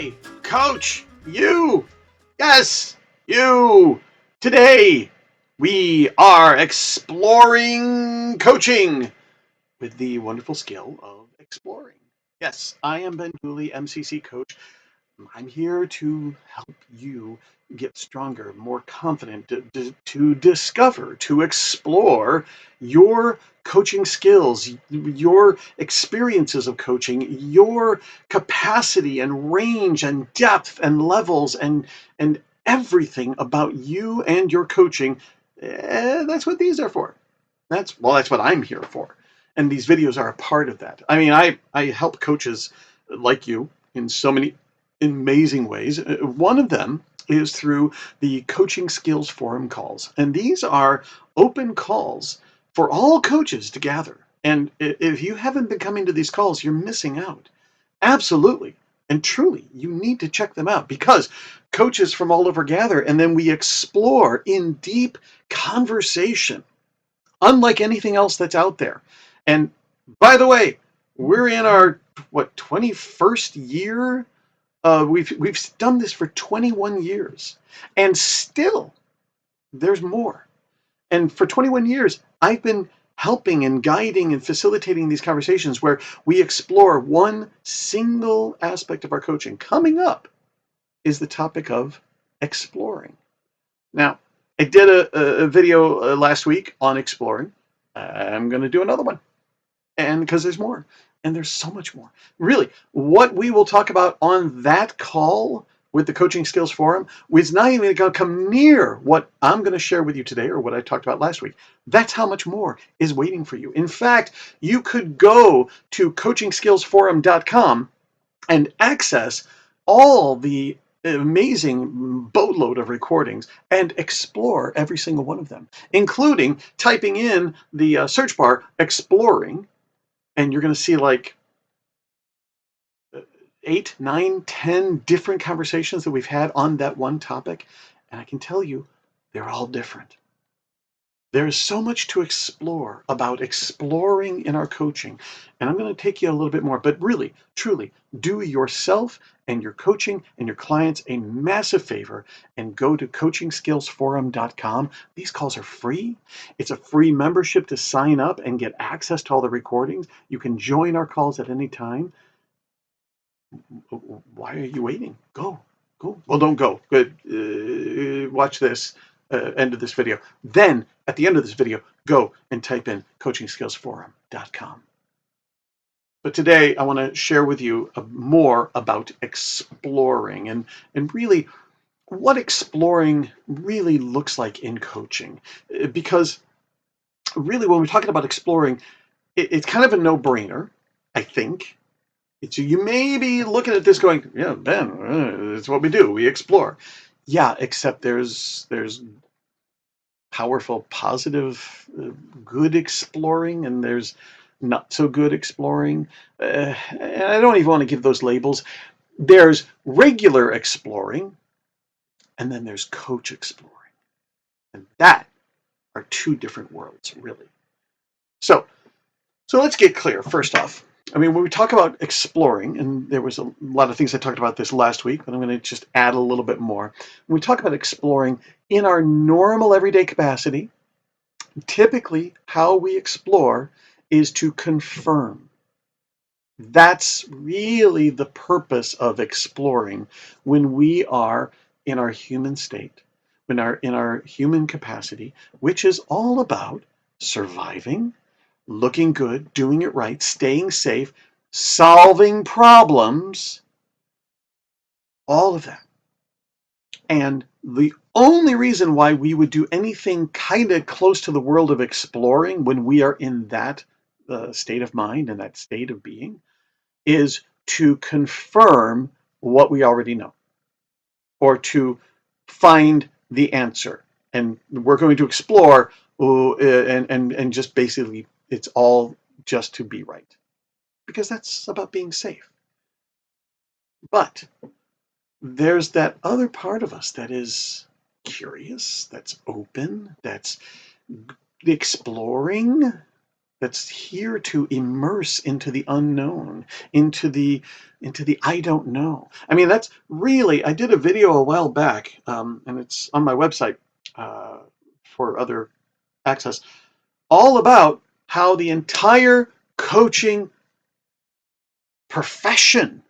Hey, coach, you! Yes, you! Today, we are exploring coaching with the wonderful skill of exploring. Yes, I am Ben Dooley, MCC coach. I'm here to help you get stronger, more confident, to discover, to explore your coaching skills, your experiences of coaching, your capacity and range and depth and levels and everything about you and your coaching. That's what these are for. That's what I'm here for. And these videos are a part of that. I mean, I help coaches like you in so many amazing ways. One of them is through the Coaching Skills Forum calls. And these are open calls for all coaches to gather. And if you haven't been coming to these calls, you're missing out. Absolutely. And truly, you need to check them out because coaches from all over gather and then we explore in deep conversation, unlike anything else that's out there. And by the way, we're in our 21st year. We've done this for 21 years, and still there's more. And for 21 years, I've been helping and guiding and facilitating these conversations where we explore one single aspect of our coaching. Coming up is the topic of exploring. Now, I did a video last week on exploring. I'm going to do another one, and because there's more, and there's so much more. Really, what we will talk about on that call with the Coaching Skills Forum is not even going to come near what I'm going to share with you today or what I talked about last week. That's how much more is waiting for you. In fact, you could go to coachingskillsforum.com and access all the amazing boatload of recordings and explore every single one of them, including typing in the search bar exploring, and you're going to see like 8, 9, 10 different conversations that we've had on that one topic. And I can tell you, they're all different. There is so much to explore about exploring in our coaching. And I'm going to take you a little bit more, but really, truly, do yourself and your coaching and your clients a massive favor and go to coachingskillsforum.com. These calls are free. It's a free membership to sign up and get access to all the recordings. You can join our calls at any time. Why are you waiting? Go. Well, don't go. Good. Watch this end of this video. Then at the end of this video, go and type in coachingskillsforum.com. But today I want to share with you more about exploring and really what exploring really looks like in coaching. Because really when we're talking about exploring, it's kind of a no-brainer, I think. So you may be looking at this going, yeah, Ben, it's what we do. We explore. Yeah, except there's powerful, positive, good exploring, and there's not so good exploring. And I don't even want to give those labels. There's regular exploring, and then there's coach exploring. And that are two different worlds, really. So let's get clear, first off. I mean, when we talk about exploring, and there was a lot of things I talked about this last week, but I'm going to just add a little bit more. When we talk about exploring in our normal everyday capacity, typically how we explore is to confirm. That's really the purpose of exploring when we are in our human state, in our human capacity, which is all about surviving, looking good, doing it right, staying safe, solving problems, all of that. And the only reason why we would do anything kind of close to the world of exploring when we are in that state of mind and that state of being is to confirm what we already know or to find the answer. And we're going to explore and just basically it's all just to be right, because that's about being safe. But there's that other part of us that is curious, that's open, that's exploring, that's here to immerse into the unknown, into the I don't know. I mean, that's really, I did a video a while back, and it's on my website uh, for other access, all about how the entire coaching profession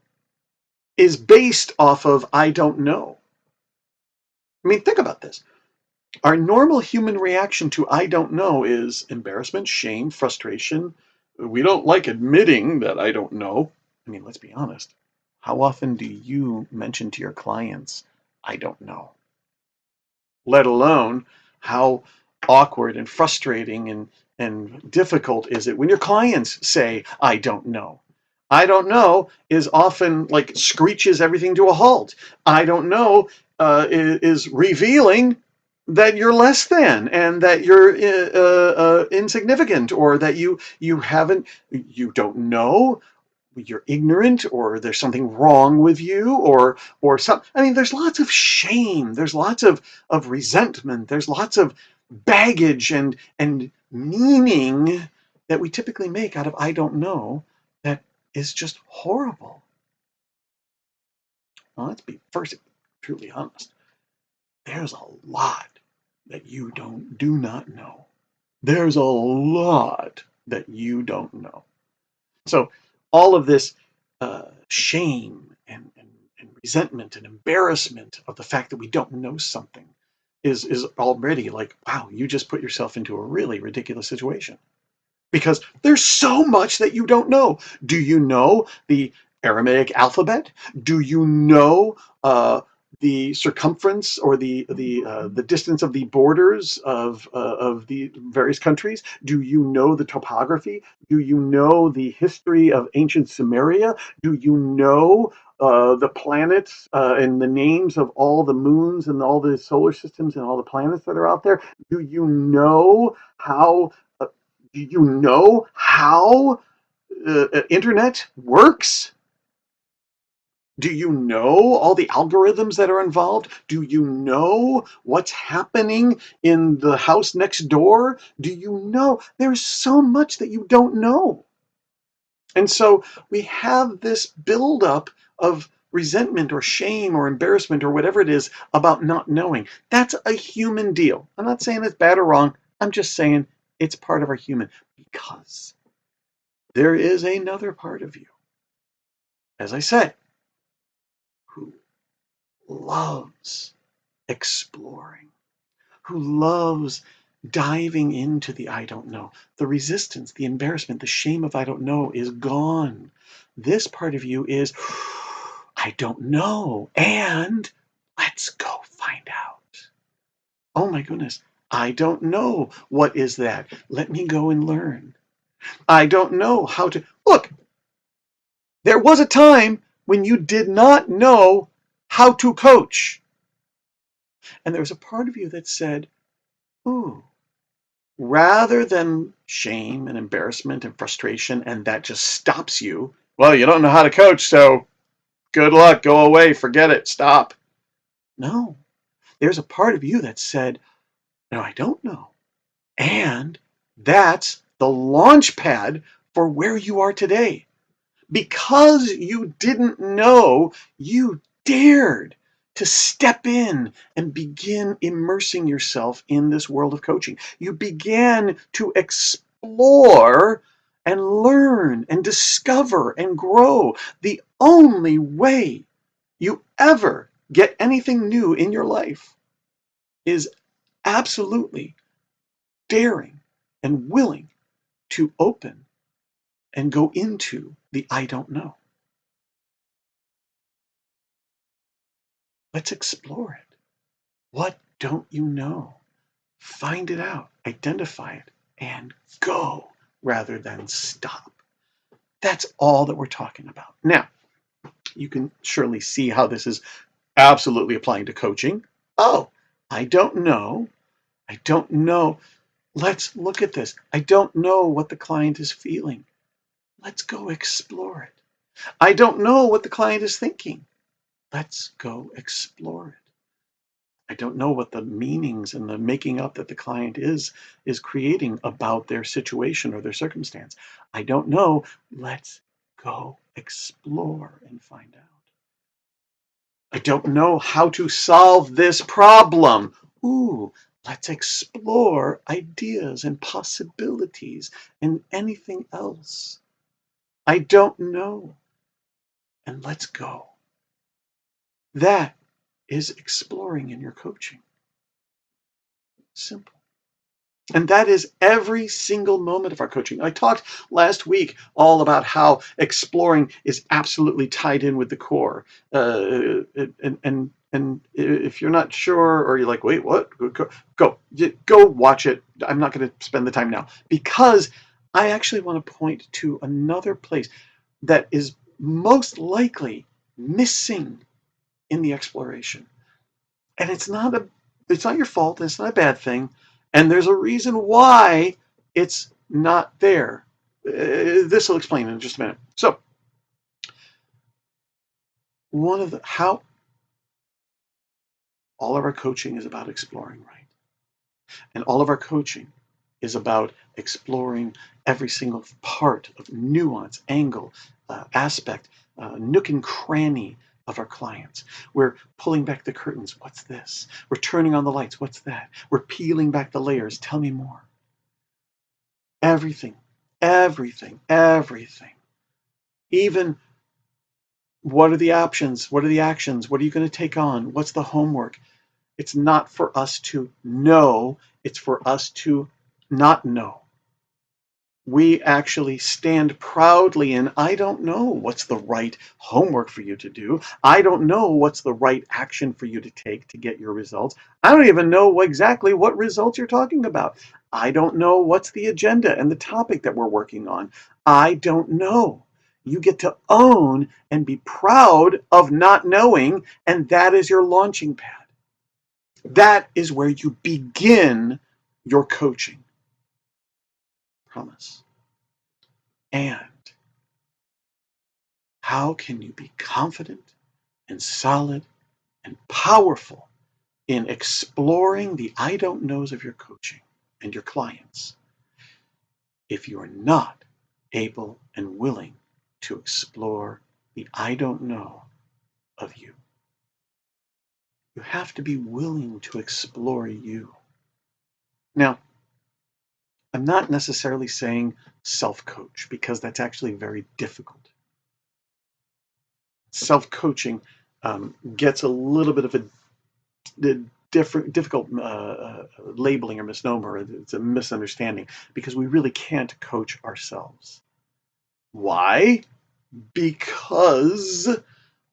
is based off of I don't know. I mean, think about this. Our normal human reaction to I don't know is embarrassment, shame, frustration. We don't like admitting that I don't know. I mean, let's be honest. How often do you mention to your clients, I don't know? Let alone how awkward and frustrating and difficult is it when your clients say, I don't know. I don't know is often like screeches everything to a halt. I don't know is revealing that you're less than and that you're insignificant, or that you don't know, you're ignorant, or there's something wrong with you, or some. I mean, there's lots of shame, there's lots of resentment, there's lots of baggage and meaning that we typically make out of I don't know that is just horrible. Well, let's be first truly honest. There's a lot that you do not know. There's a lot that you don't know. So all of this shame and resentment and embarrassment of the fact that we don't know something is already like, wow, you just put yourself into a really ridiculous situation. Because there's so much that you don't know. Do you know the Aramaic alphabet? Do you know the circumference or the distance of the borders of the various countries? Do you know the topography? Do you know the history of ancient Sumeria? Do you know the planets and the names of all the moons and all the solar systems and all the planets that are out there? Do you know how do you know how internet works? Do you know all the algorithms that are involved? Do you know what's happening in the house next door? Do you know? There's so much that you don't know. And so we have this buildup of resentment or shame or embarrassment or whatever it is about not knowing. That's a human deal. I'm not saying it's bad or wrong. I'm just saying it's part of our human, because there is another part of you, as I said, who loves exploring, who loves diving into the I don't know. The resistance, the embarrassment, the shame of I don't know is gone. This part of you is, I don't know, and let's go find out. Oh my goodness, I don't know. What is that? Let me go and learn. I don't know how to. Look, there was a time when you did not know how to coach. And there was a part of you that said, ooh, rather than shame and embarrassment and frustration, and that just stops you. Well, you don't know how to coach, so good luck, go away, forget it, stop. No, there's a part of you that said, no, I don't know. And that's the launch pad for where you are today. Because you didn't know, you dared to step in and begin immersing yourself in this world of coaching. You began to explore and learn and discover and grow. The only way you ever get anything new in your life is absolutely daring and willing to open and go into the I don't know. Let's explore it. What don't you know? Find it out, identify it, and go rather than stop. That's all that we're talking about. Now, you can surely see how this is absolutely applying to coaching. Oh, I don't know. I don't know. Let's look at this. I don't know what the client is feeling. Let's go explore it. I don't know what the client is thinking. Let's go explore it. I don't know what the meanings and the making up that the client is creating about their situation or their circumstance. I don't know. Let's go explore and find out. I don't know how to solve this problem. Ooh, let's explore ideas and possibilities and anything else. I don't know. And let's go. That is exploring in your coaching. Simple. And that is every single moment of our coaching. I talked last week all about how exploring is absolutely tied in with the core. And if you're not sure, or you're like, wait, what? Go watch it. I'm not going to spend the time now, because I actually want to point to another place that is most likely missing in the exploration. And it's not your fault. It's not a bad thing. And there's a reason why it's not there. This will explain in just a minute. So, how all of our coaching is about exploring, right? And all of our coaching is about exploring every single part of nuance, angle, aspect, nook and cranny of our clients. We're pulling back the curtains. What's this? We're turning on the lights. What's that? We're peeling back the layers. Tell me more. Everything, everything, everything. Even what are the options? What are the actions? What are you going to take on? What's the homework? It's not for us to know. It's for us to not know. We actually stand proudly in, I don't know what's the right homework for you to do. I don't know what's the right action for you to take to get your results. I don't even know exactly what results you're talking about. I don't know what's the agenda and the topic that we're working on. I don't know. You get to own and be proud of not knowing, and that is your launching pad. That is where you begin your coaching. Promise. And how can you be confident and solid and powerful in exploring the I don't knows of your coaching and your clients if you are not able and willing to explore the I don't know of you? You have to be willing to explore you. Now, I'm not necessarily saying self-coach, because that's actually very difficult. Self-coaching gets a little bit of a difficult labeling or misnomer. It's a misunderstanding, because we really can't coach ourselves. Why? Because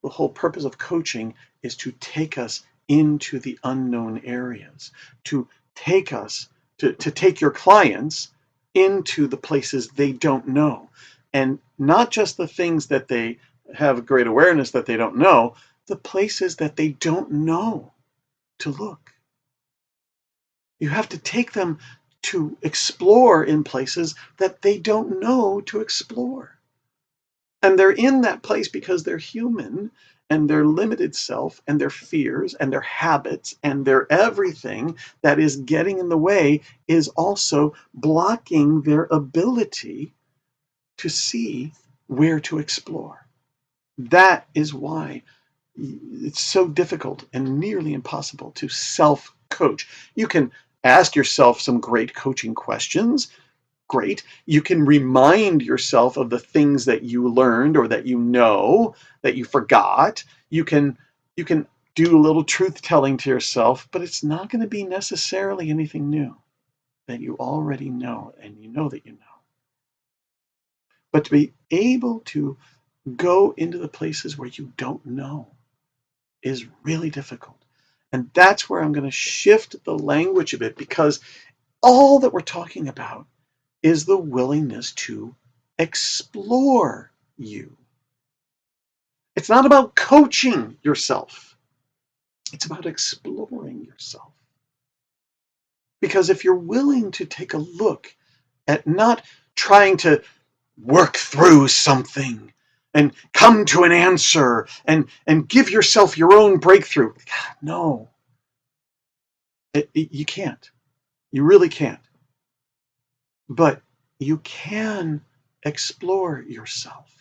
the whole purpose of coaching is to take us into the unknown areas, to take us, to take your clients into the places they don't know. And not just the things that they have great awareness that they don't know, the places that they don't know to look. You have to take them to explore in places that they don't know to explore. And they're in that place because they're human, and their limited self and their fears and their habits and their everything that is getting in the way is also blocking their ability to see where to explore. That is why it's so difficult and nearly impossible to self-coach. You can ask yourself some great coaching questions. Great. You can remind yourself of the things that you learned or that you know that you forgot. You can do a little truth telling to yourself, but it's not going to be necessarily anything new that you already know and you know that you know. But to be able to go into the places where you don't know is really difficult. And that's where I'm going to shift the language a bit, because all that we're talking about is the willingness to explore you. It's not about coaching yourself. It's about exploring yourself. Because if you're willing to take a look at not trying to work through something and come to an answer and give yourself your own breakthrough. No. You can't. You really can't. But you can explore yourself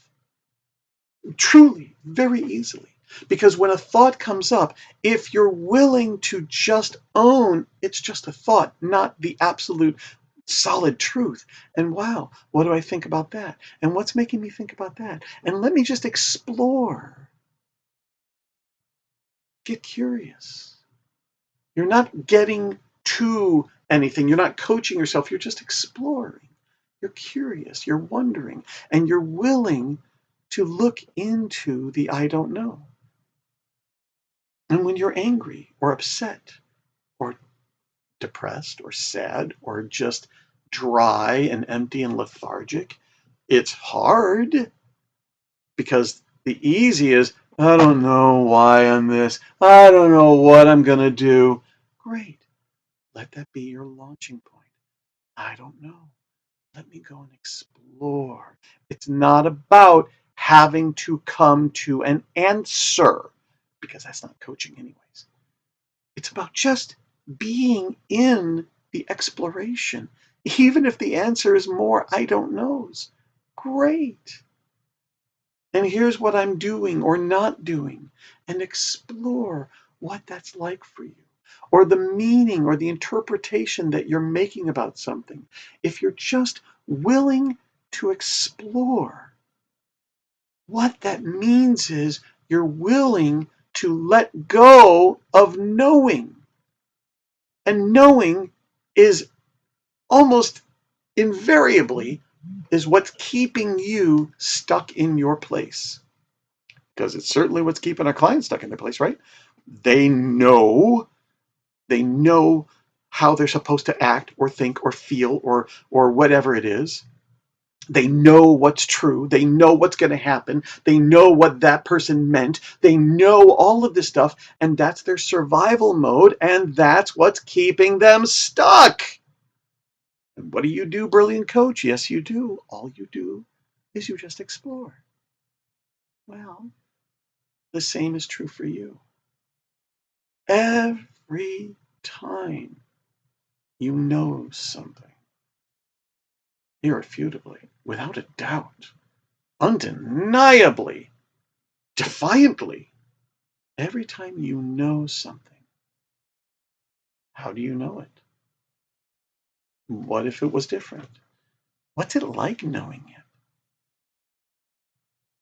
truly, very easily. Because when a thought comes up, if you're willing to just own it's just a thought, not the absolute solid truth. And wow, what do I think about that? And what's making me think about that? And let me just explore. Get curious. You're not getting to anything. You're not coaching yourself. You're just exploring. You're curious. You're wondering. And you're willing to look into the I don't know. And when you're angry or upset or depressed or sad or just dry and empty and lethargic, it's hard because the easy is, I don't know why I'm this. I don't know what I'm going to do. Great. Let that be your launching point. I don't know. Let me go and explore. It's not about having to come to an answer because that's not coaching anyways. It's about just being in the exploration. Even if the answer is more I don't knows. Great. And here's what I'm doing or not doing. And explore what that's like for you. Or the meaning or the interpretation that you're making about something. If you're just willing to explore, what that means is you're willing to let go of knowing. And knowing is almost invariably is what's keeping you stuck in your place. Because it's certainly what's keeping our clients stuck in their place, right? They know how they're supposed to act or think or feel or whatever it is. They know what's true. They know what's going to happen. They know what that person meant. They know all of this stuff, and that's their survival mode, and that's what's keeping them stuck. And what do you do, brilliant coach? Yes, you do. All you do is you just explore. Well, the same is true for you. Every time you know something, irrefutably, without a doubt, undeniably, defiantly, every time you know something, how do you know it? What if it was different? What's it like knowing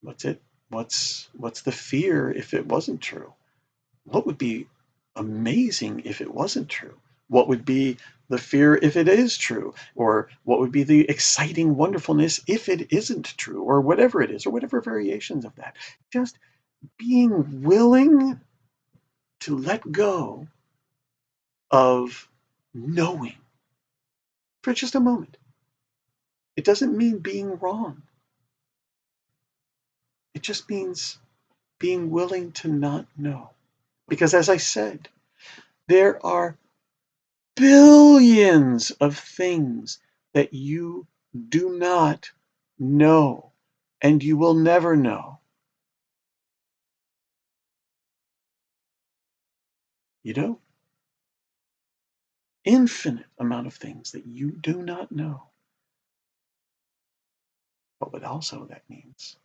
it? What's the fear if it wasn't true? What would be amazing if it wasn't true? What would be the fear if it is true? Or what would be the exciting wonderfulness if it isn't true? Or whatever it is, or whatever variations of that. Just being willing to let go of knowing for just a moment. It doesn't mean being wrong. It just means being willing to not know. Because as I said, there are billions of things that you do not know and you will never know. You know, infinite amount of things that you do not know. But what also that means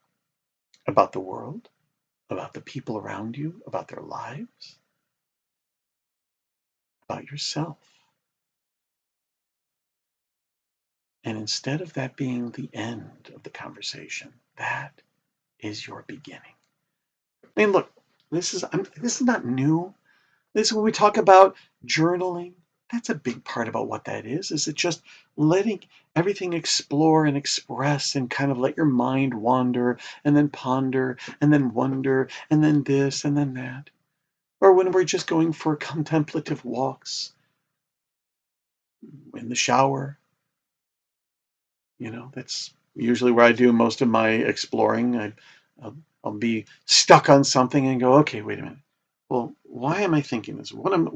about the world, about the people around you, about their lives, about yourself. And instead of that being the end of the conversation, that is your beginning. I mean, look, this is not new. This is when we talk about journaling. That's a big part about what that is. Is it just letting everything explore and express and kind of let your mind wander and then ponder and then wonder and then this and then that? Or when we're just going for contemplative walks in the shower, that's usually where I do most of my exploring. I'll be stuck on something and go, okay, wait a minute. Well, why am I thinking this? What am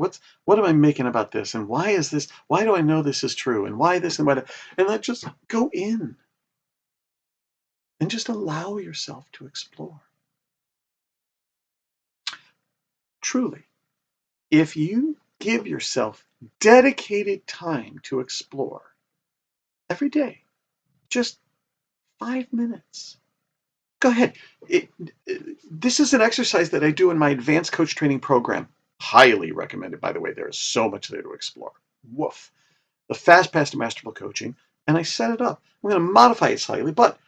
I making about this? And why is this? Why do I know this is true? And why this and why that? And let just go in and just allow yourself to explore. Truly, if you give yourself dedicated time to explore every day, just 5 minutes. Go ahead. This is an exercise that I do in my advanced coach training program. Highly recommended, by the way. There is so much there to explore. Woof. The Fast Path to Masterful Coaching, and I set it up. I'm going to modify it slightly, but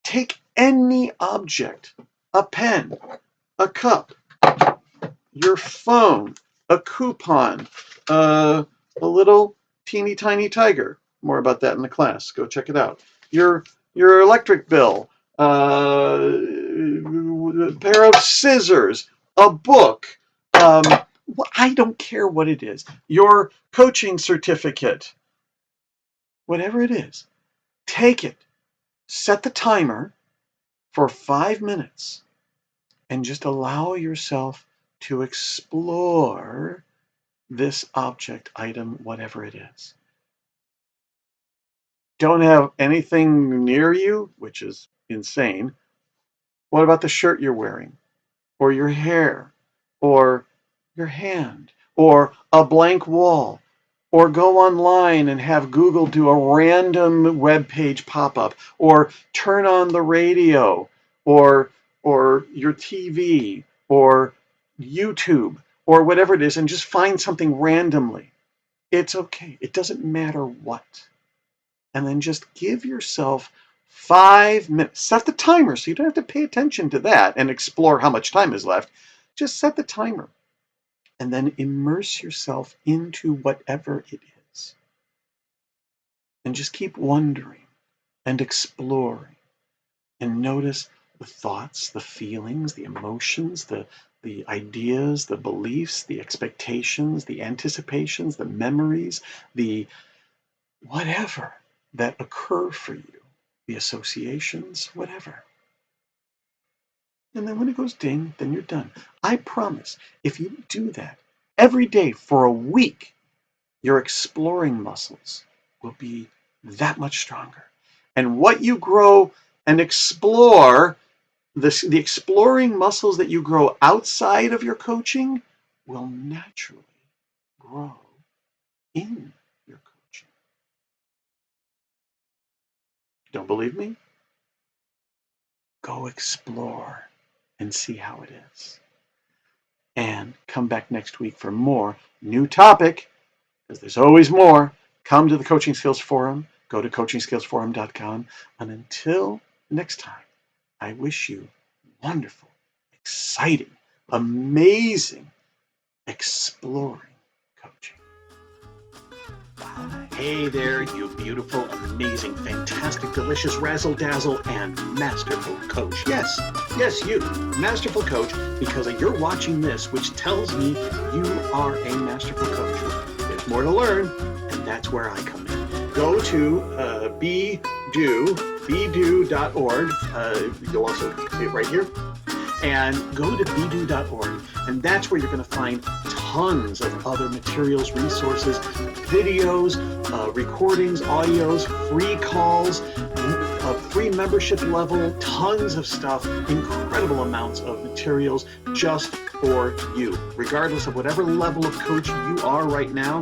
take any object, a pen, a cup, your phone, a coupon, a little teeny tiny tiger. More about that in the class. Go check it out. Your electric bill, a pair of scissors, a book. I don't care what it is. Your coaching certificate, whatever it is, take it. Set the timer for 5 minutes and just allow yourself to explore this object, item, whatever it is. Don't have anything near you, which is insane. What about the shirt you're wearing, or your hair, or your hand, or a blank wall? Or go online and have Google do a random web page pop up, or turn on the radio, or your TV, or YouTube, or whatever it is, and just find something randomly. It's okay. It doesn't matter what. And then just give yourself 5 minutes. Set the timer so you don't have to pay attention to that and explore how much time is left. Just set the timer and then immerse yourself into whatever it is. And just keep wondering and exploring and notice the thoughts, the feelings, the emotions, the ideas, the beliefs, the expectations, the anticipations, the memories, the whatever that occur for you, the associations, whatever. And then when it goes ding, then you're done. I promise, if you do that every day for a week, your exploring muscles will be that much stronger. And what you grow and explore, the exploring muscles that you grow outside of your coaching will naturally grow in your coaching. Don't believe me? Go explore and see how it is. And come back next week for more new topic, because there's always more. Come to the Coaching Skills Forum. Go to coachingskillsforum.com. And until next time, I wish you wonderful, exciting, amazing, exploring coaching. Bye. Hey there, you beautiful, amazing, fantastic, delicious, razzle-dazzle, and masterful coach. Yes, you, masterful coach, because you're watching this, which tells me you are a masterful coach. There's more to learn, and that's where I come in. Go to bedo.org. You'll also see it right here. And go to bedo.org, and that's where you're going to find tons of other materials, resources, videos, recordings, audios, free calls, free membership level, tons of stuff, incredible amounts of materials just for you. Regardless of whatever level of coach you are right now,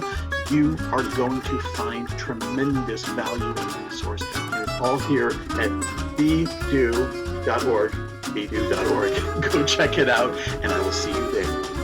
you are going to find tremendous value and resource. And it's all here at bedo.org. bedo.org. Go check it out, and I will see you there.